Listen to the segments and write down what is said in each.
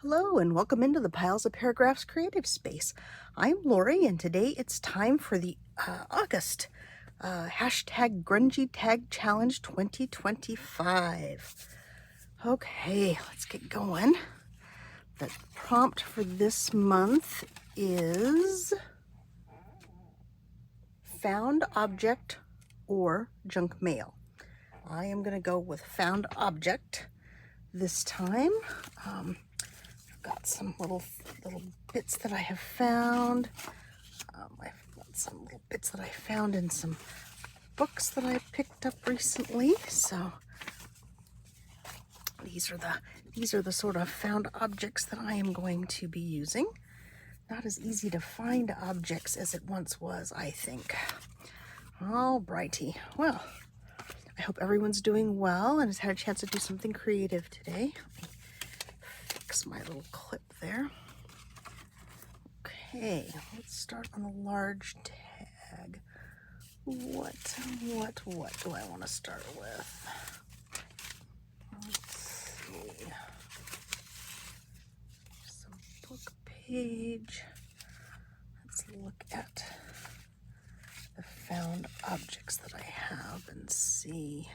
Hello and welcome into the Piles of Paragraphs creative space. I'm Lori and today it's time for the August hashtag Grungy Tag Challenge 2025. Okay, let's get going. The prompt for this month is found object or junk mail. I am going to go with found object this time. Got some little bits that I have found. I've got some little bits that I found in some books that I picked up recently. So these are the sort of found objects that I am going to be using. Not as easy to find objects as it once was, I think. Alrighty. Well, I hope everyone's doing well and has had a chance to do something creative today. My little clip there. Okay, let's start on a large tag. What do I want to start with? Let's see. Some book page. Let's look at the found objects that I have and see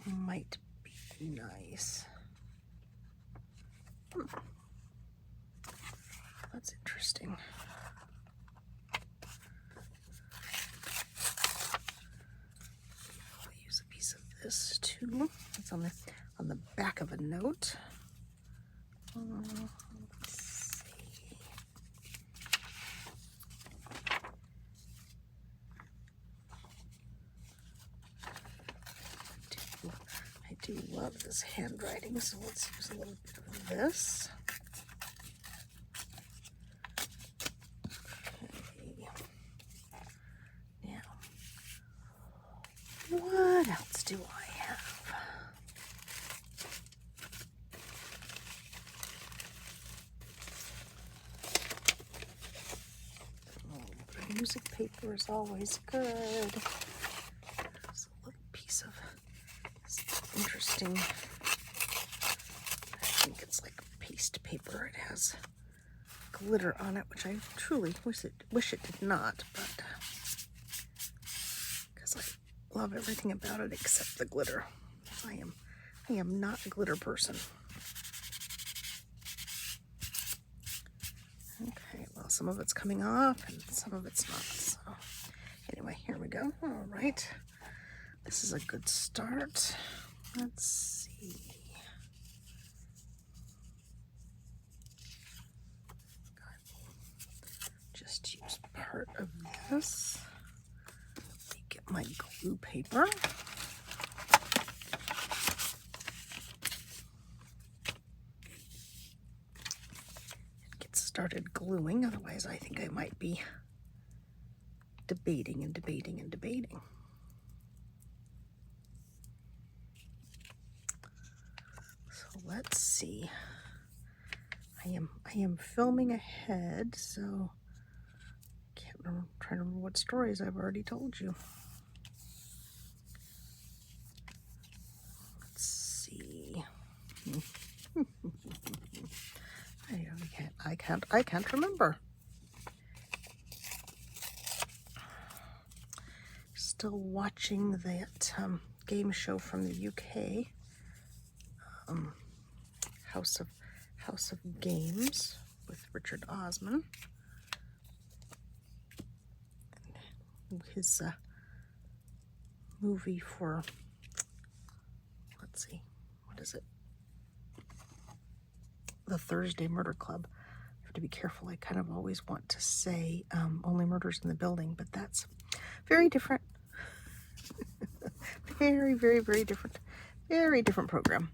might be nice. That's interesting. I'll use a piece of this too. It's on the back of a note. Let's see. I do love this handwriting, so let's use a little bit of this. Okay. Now, what else do I have? A little bit of music paper is always good. There's a little piece of interesting, I think it's like paste paper. It has glitter on it, which I truly wish it did not, but because I love everything about it except the glitter. I am not a glitter person. Okay, well, some of it's coming off and some of it's not. So anyway, here we go. All right, this is a good start. Let's see. Just use part of this. Let me get my glue paper. Get started gluing, otherwise I think I might be debating and debating and debating. So let's see. I am filming ahead, so I'm trying to remember what stories I've already told you. Let's see. I can't remember. Still watching that game show from the UK, House of Games with Richard Osman. His movie for, let's see, what is it? The Thursday Murder Club. I have to be careful. I kind of always want to say Only Murders in the Building, but that's very different. Very, very, very different. Very different program.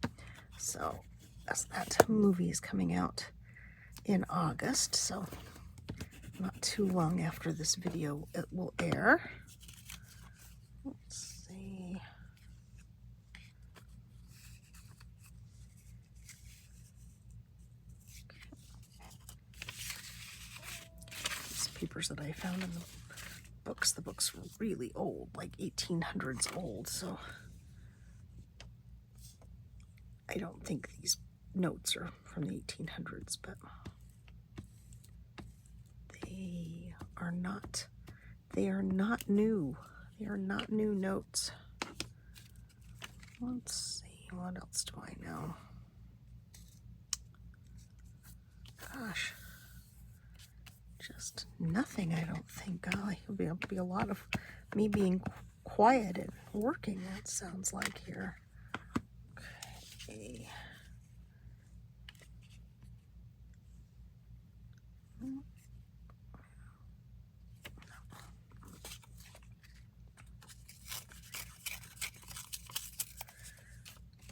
So that movie is coming out in August, so not too long after this video it will air. Let's see. These papers that I found in the books. The books were really old, like 1800s old, so I don't think these notes are from the 1800s, but they are not new. They are not new notes. Let's see, what else do I know? Gosh, just nothing, I don't think. Oh, it'll be a lot of me being quiet and working, that sounds like here. Okay.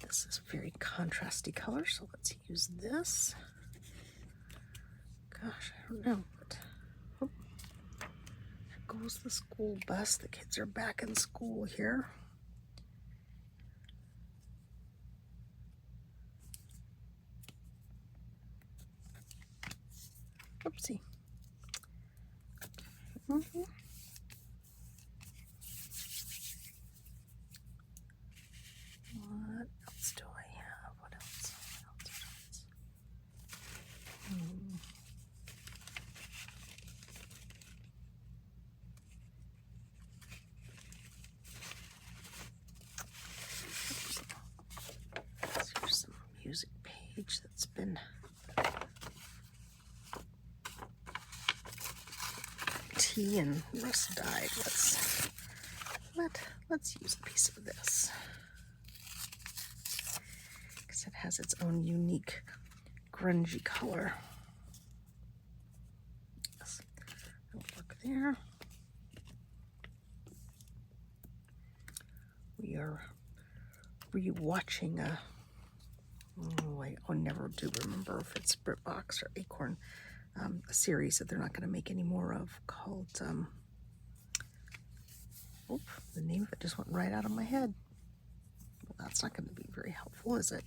This is a very contrasty color, so let's use this. Gosh, I don't know, but oh, there goes the school bus. The kids are back in school here. Oopsie. What else do I have? What else? Here's some music page that's been tea and rust dyed. Let's use a piece of this because it has its own unique grungy color. Look there. We are rewatching I never do remember if it's BritBox or Acorn, a series that they're not going to make any more of called, the name of it just went right out of my head. Well, that's not going to be very helpful, is it?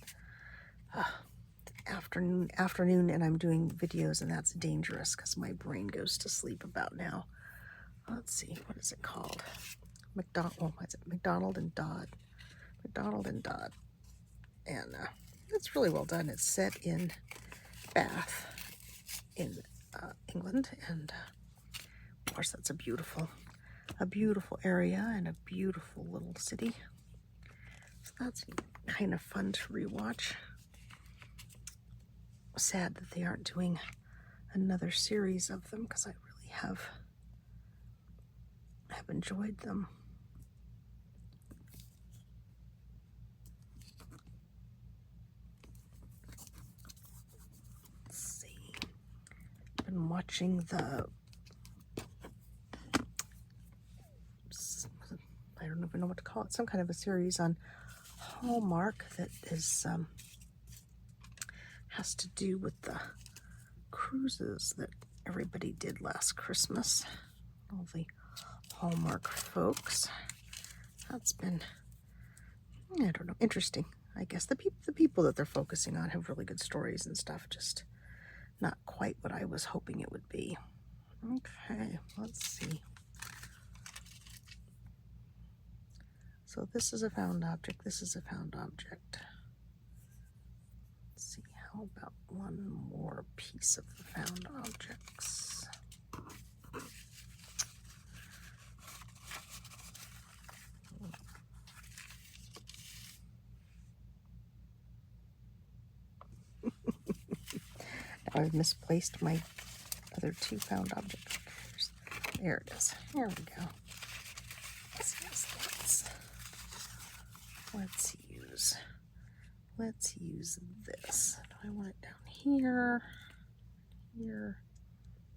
Afternoon, and I'm doing videos, and that's dangerous because my brain goes to sleep about now. Let's see, what is it called? McDonald and Dodd. McDonald and Dodd. And it's really well done. It's set in Bath in England, and of course that's a beautiful area and a beautiful little city. So that's kind of fun to rewatch. Sad that they aren't doing another series of them because I really have enjoyed them. Let's see. Been watching the I don't even know what to call it. Some kind of a series on Hallmark that is has to do with the cruises that everybody did last Christmas. All the Hallmark folks. That's been, I don't know, interesting. I guess the people that they're focusing on have really good stories and stuff, just not quite what I was hoping it would be. Okay, let's see. So this is a found object, this is a found object. Let's see, how about one more piece of the found objects? Now I've misplaced my other two found objects. There it is. There we go. Let's use this. Do I want it down here? Here?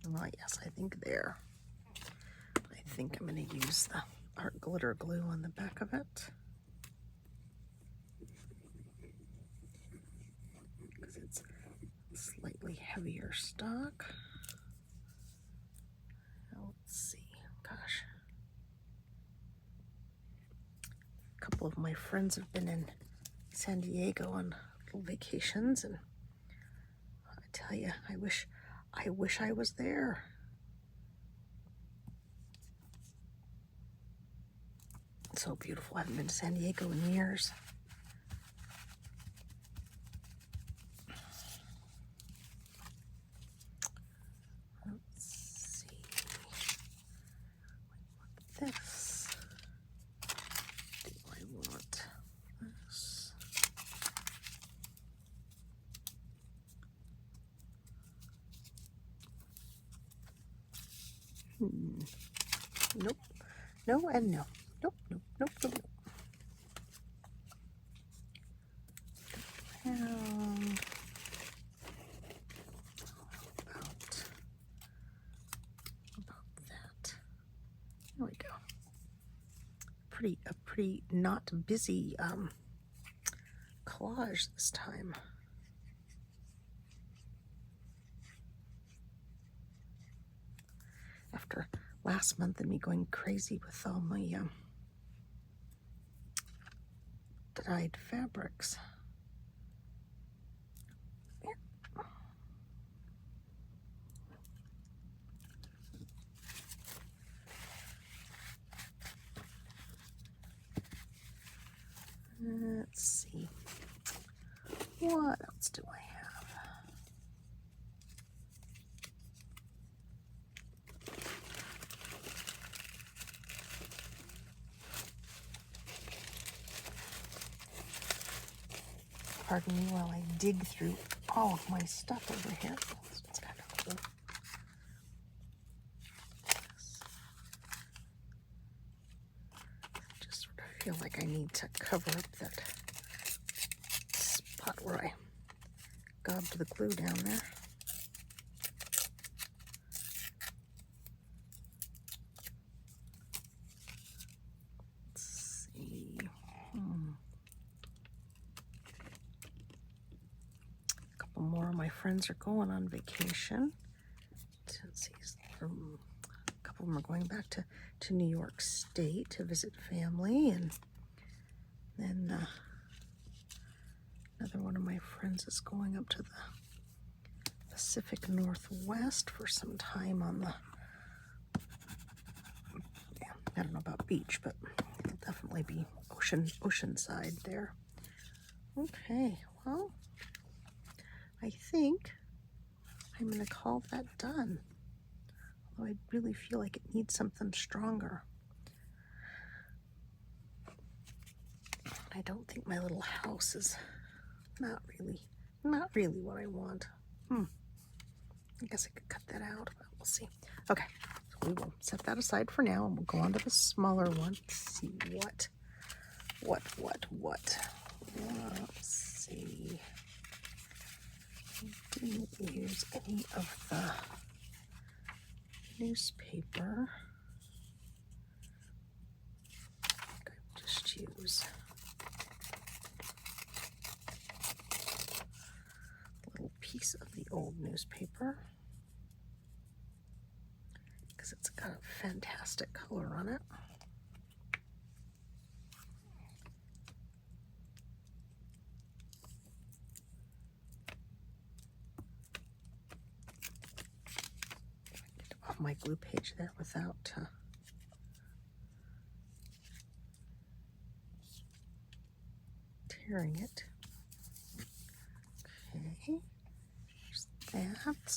Oh yes, I think there. I think I'm going to use the art glitter glue on the back of it. Because it's slightly heavier stock. Now let's see. Gosh. A couple of my friends have been in San Diego on little vacations, and I tell you, I wish I was there. It's so beautiful. I haven't been to San Diego in years. Nope. No and no. Nope, nope, nope, nope, nope. And about that. There we go. A pretty not busy collage this time. After last month and me going crazy with all my dyed fabrics. Let's see. What else do I have? Pardon me while I dig through all of my stuff over here. It's kind of cool. I just sort of feel like I need to cover up that spot where I gobbed the glue down there. Let's see. A couple more of my friends are going on vacation. Since a couple of them are going back to New York State to visit family, and then another one of my friends is going up to the Pacific Northwest for some time on the, I don't know about beach, but it'll definitely be oceanside there. Okay, well, I think I'm going to call that done. Although I really feel like it needs something stronger. I don't think my little house is not really what I want. I guess I could cut that out, but we'll see. Okay, so we will set that aside for now, and we'll go on to the smaller one. Let's see what. Let's see. I didn't use any of the newspaper. I just use a little piece of the old newspaper because it's got a fantastic color on it. Get off my glue page there without tearing it. Okay, there's that.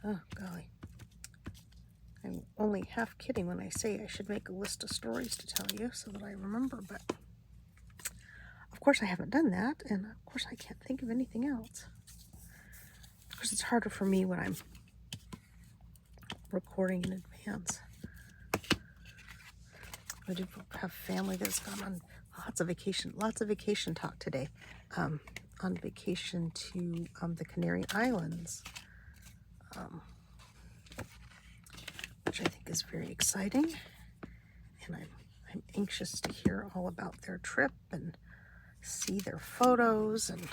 Oh, golly. I'm only half kidding when I say I should make a list of stories to tell you so that I remember, but of course I haven't done that, and of course I can't think of anything else. Of course, it's harder for me when I'm recording in advance. I do have family that's gone on lots of vacation talk today. On vacation to the Canary Islands. Which I think is very exciting, and I'm anxious to hear all about their trip and see their photos and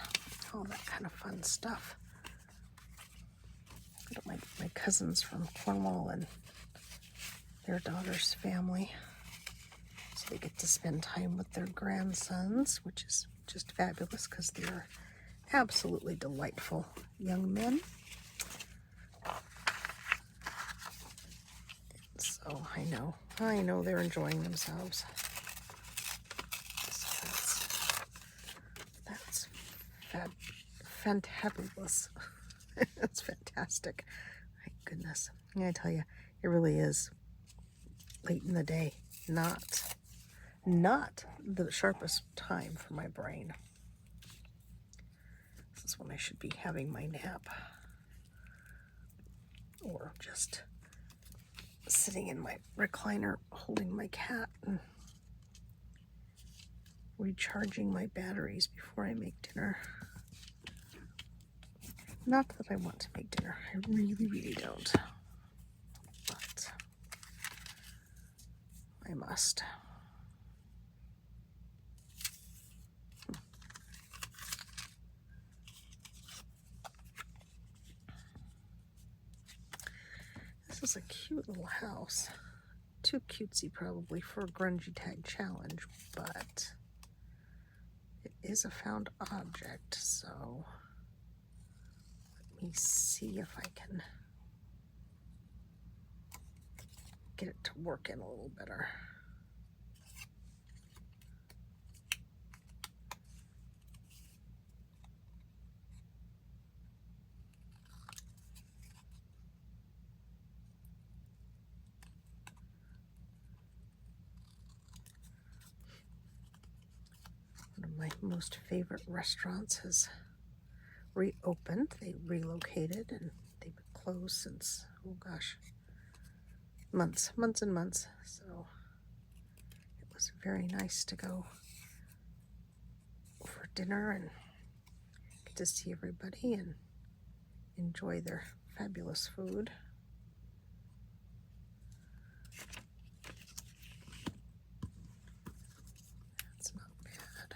all that kind of fun stuff. My cousins from Cornwall and their daughter's family, so they get to spend time with their grandsons, which is just fabulous because they're absolutely delightful young men. So I know they're enjoying themselves. So that's fantabulous. That's fantastic. My goodness. I tell you, it really is late in the day. Not the sharpest time for my brain. This is when I should be having my nap. Or just sitting in my recliner holding my cat and recharging my batteries before I make dinner. Not that I want to make dinner. I really don't. But I must. This is a cute little house. Too cutesy probably for a grungy tag challenge, but it is a found object, so let me see if I can get it to work in a little better. One of my most favorite restaurants has reopened. They relocated and they've been closed since, oh gosh, months and months. So it was very nice to go for dinner and get to see everybody and enjoy their fabulous food. That's not bad.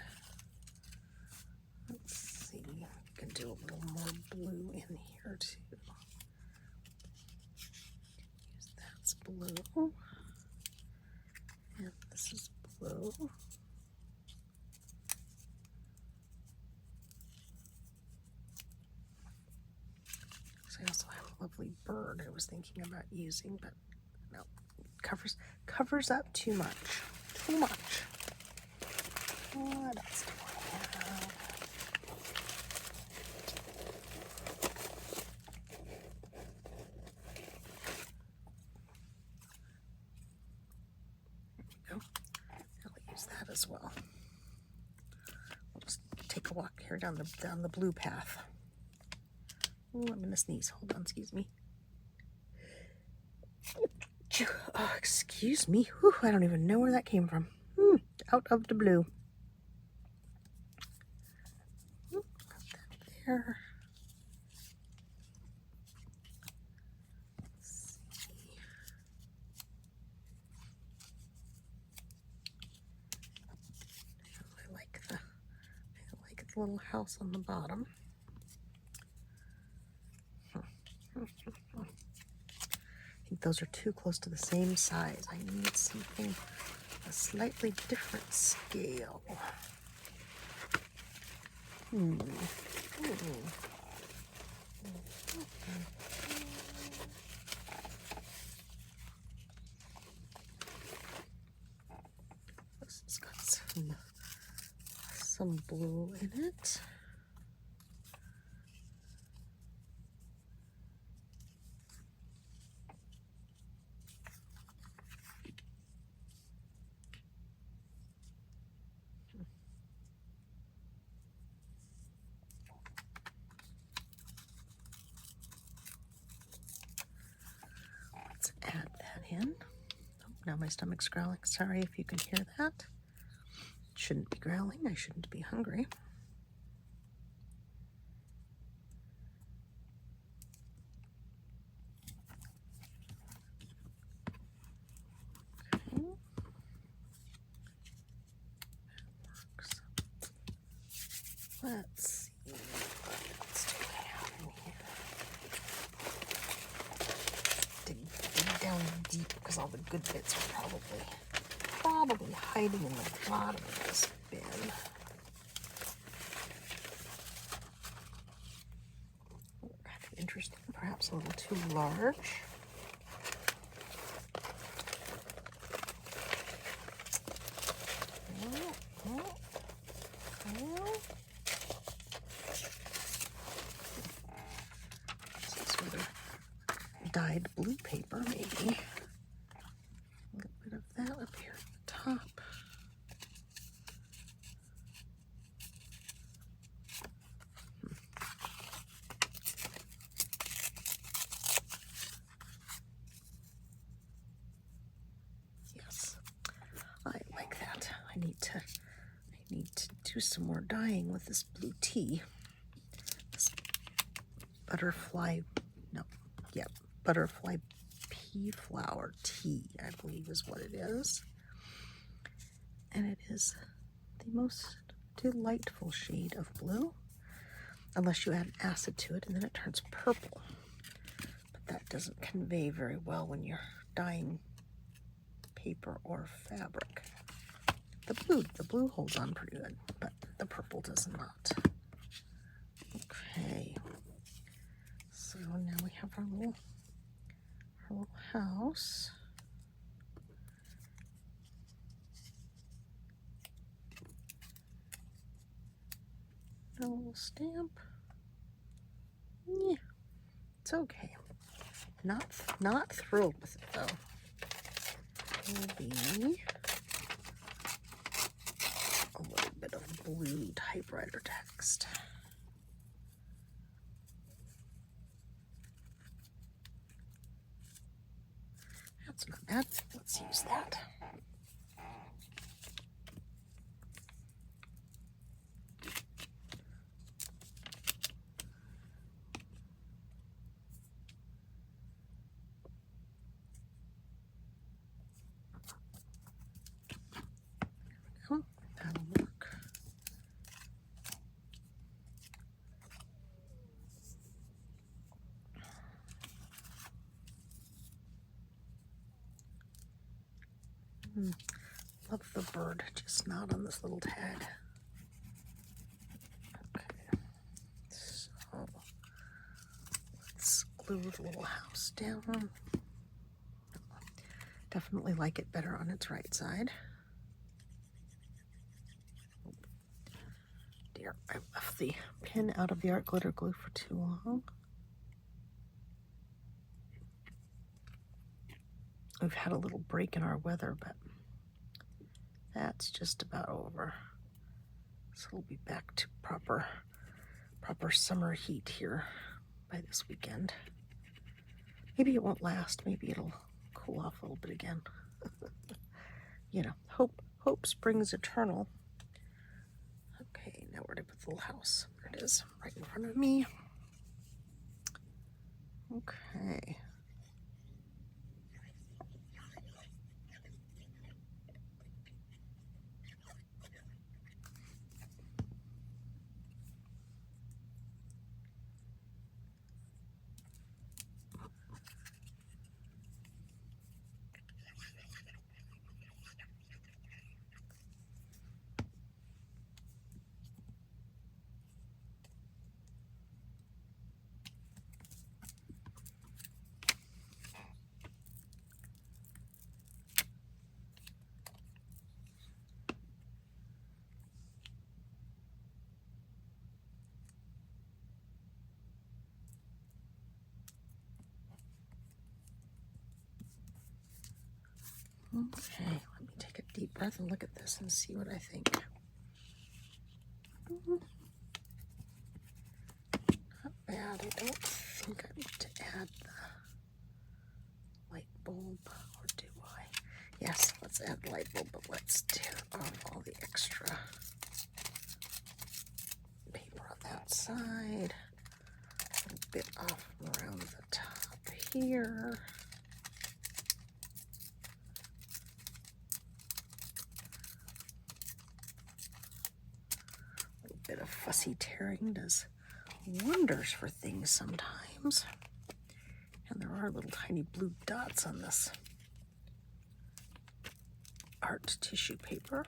Let's see, I can do a little more blue in here too. That's blue. And this is blue. So I also have a lovely bird I was thinking about using, but no, covers up too much. Too much. What else do I have? There we go. I'll use that as well. We'll just take a walk here down the blue path. Oh, I'm gonna sneeze. Hold on, excuse me. Oh, excuse me. Whew, I don't even know where that came from. Out of the blue. Got that there. Let's see. I like the little house on the bottom. I think those are too close to the same size. I need something a slightly different scale. This has got some blue in it. Add that in. Oh, now my stomach's growling. Sorry if you can hear that. It shouldn't be growling. I shouldn't be hungry. Okay. That works. Let's see. What else do I have in here? Dig down deep because all the good bits are probably hiding in the bottom of this bin. Interesting, perhaps a little too large. need to do some more dyeing with this blue tea. This butterfly pea flower tea, I believe is what it is. And it is the most delightful shade of blue, unless you add acid to it and then it turns purple. But that doesn't convey very well when you're dyeing paper or fabric. The blue holds on pretty good, but the purple does not. Okay, so now we have our little house. A little stamp. Yeah, it's okay. Not thrilled with it though. Maybe a little bit of blue typewriter text. That's not bad. Let's use that. That'll work. Love the bird, just not on this little tag. Okay, so let's glue the little house down. Definitely like it better on its right side. Dear, I left the pin out of the art glitter glue for too long. We've had a little break in our weather, but that's just about over. So we'll be back to proper summer heat here by this weekend. Maybe it won't last. Maybe it'll cool off a little bit again. You know, hope springs eternal. Okay, now where to put the little house? There it is, right in front of me. Okay. Okay, let me take a deep breath and look at this and see what I think. Not bad. I don't think I need to add the light bulb, or do I? Yes, let's add the light bulb, but let's tear off all the extra paper on that side. A little bit off around the top here. Bit of fussy tearing does wonders for things sometimes. And there are little tiny blue dots on this art tissue paper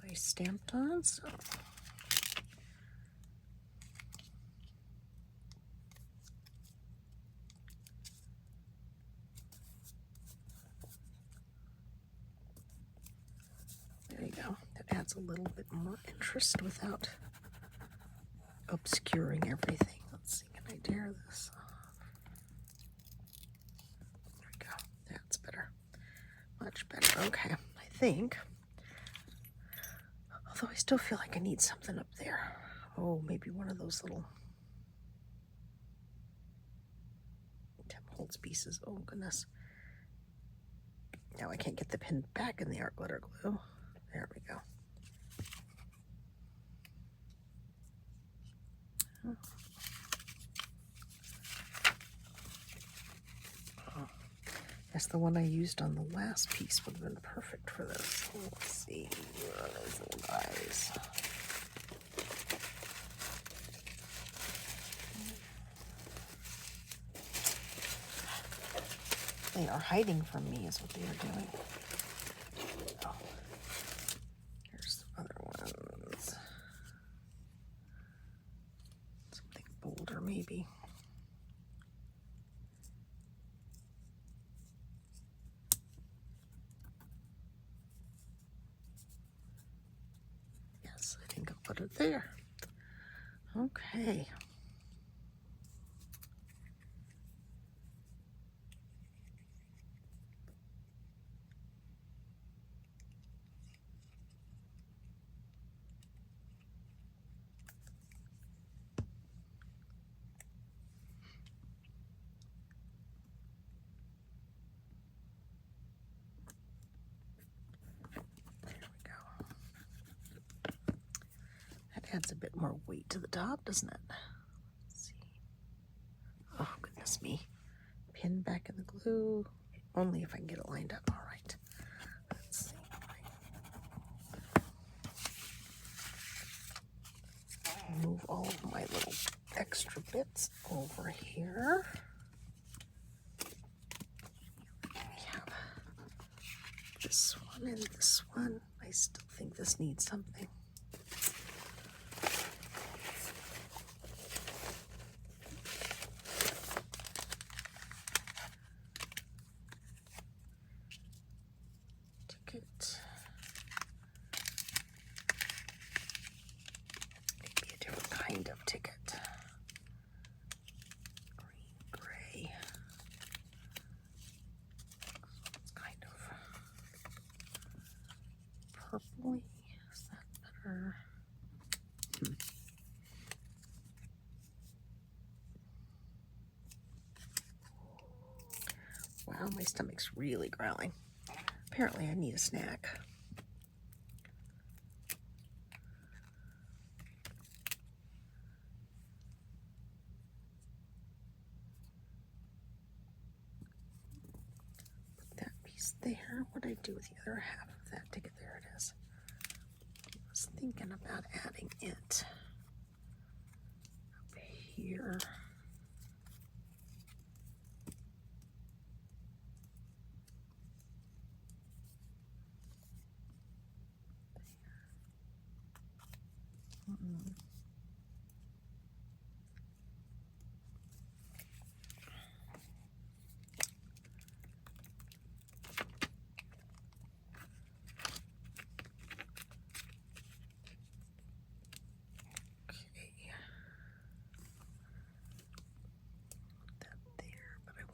I stamped on, so there you go. That adds a little bit more interest without obscuring everything. Let's see, can I tear this off? There we go. That's better. Much better. Okay, I think. Although I still feel like I need something up there. Oh, maybe one of those little Tim Holtz pieces. Oh, goodness. Now I can't get the pin back in the art glitter glue. There we go. That's the one I used on the last piece would have been perfect for this. Let's see, where are those little guys? They are hiding from me is what they are doing. Oh, here's some other ones. Something bolder maybe. Yes, I think I'll put it there. Okay. Adds a bit more weight to the top, doesn't it? Let's see. Oh, goodness me. Pin back in the glue. Only if I can get it lined up. All right. Let's see. Move all of my little extra bits over here. We have this one and this one. I still think this needs something. Maybe a different kind of ticket. Green, gray. It's kind of purpley. Is that better? Wow, my stomach's really growling. Apparently I need a snack. Put that piece there. What did I do with the other half of that ticket? There it is. I was thinking about adding it up here.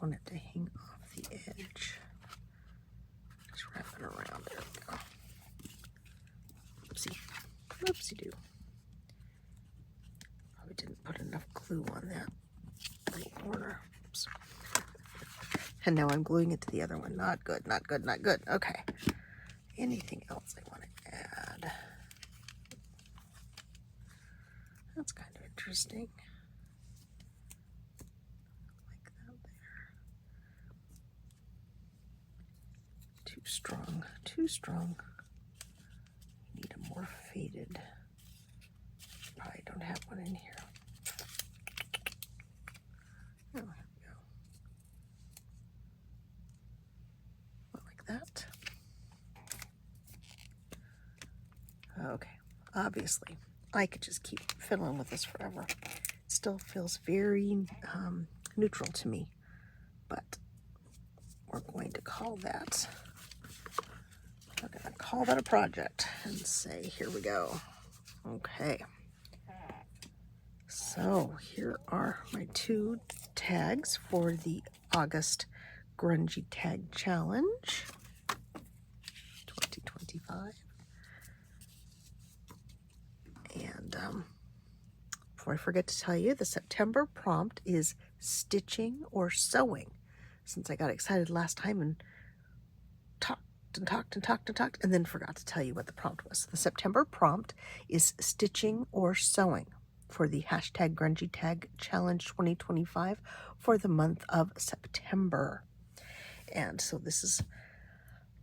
Want it to hang off the edge. Just wrap it around. There we go. Oopsie. Oopsie doo. Probably didn't put enough glue on that little corner. Oops. And now I'm gluing it to the other one. Not good, not good, not good. Okay. Anything else I want to add? That's kind of interesting. Too strong, too strong. Need a more faded. Probably don't have one in here. Oh, here we go. Like that. Okay, obviously, I could just keep fiddling with this forever. It still feels very neutral to me, but we're going to call that. We're going to call that a project and say, here we go. Okay. So here are my 2 tags for the August Grungy Tag Challenge 2025. And before I forget to tell you, the September prompt is stitching or sewing. Since I got excited last time and talked and talked and talked and talked, and then forgot to tell you what the prompt was. The September prompt is stitching or sewing for the hashtag Grungy Tag Challenge 2025 for the month of September. And so this is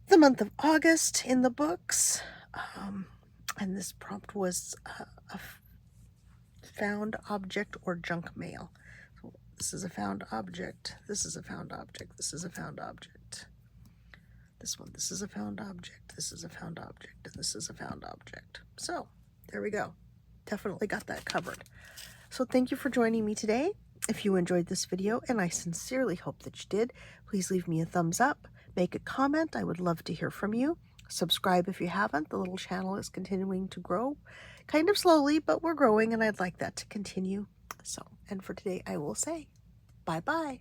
the month of August in the books. And this prompt was a found object or junk mail. So this is a found object. This is a found object. This is a found object. This one, this is a found object. This is a found object. And this is a found object. So there we go. Definitely got that covered. So thank you for joining me today. If you enjoyed this video, and I sincerely hope that you did, please leave me a thumbs up, make a comment. I would love to hear from you. Subscribe if you haven't. The little channel is continuing to grow, kind of slowly, but we're growing, and I'd like that to continue. So, and for today, I will say bye-bye.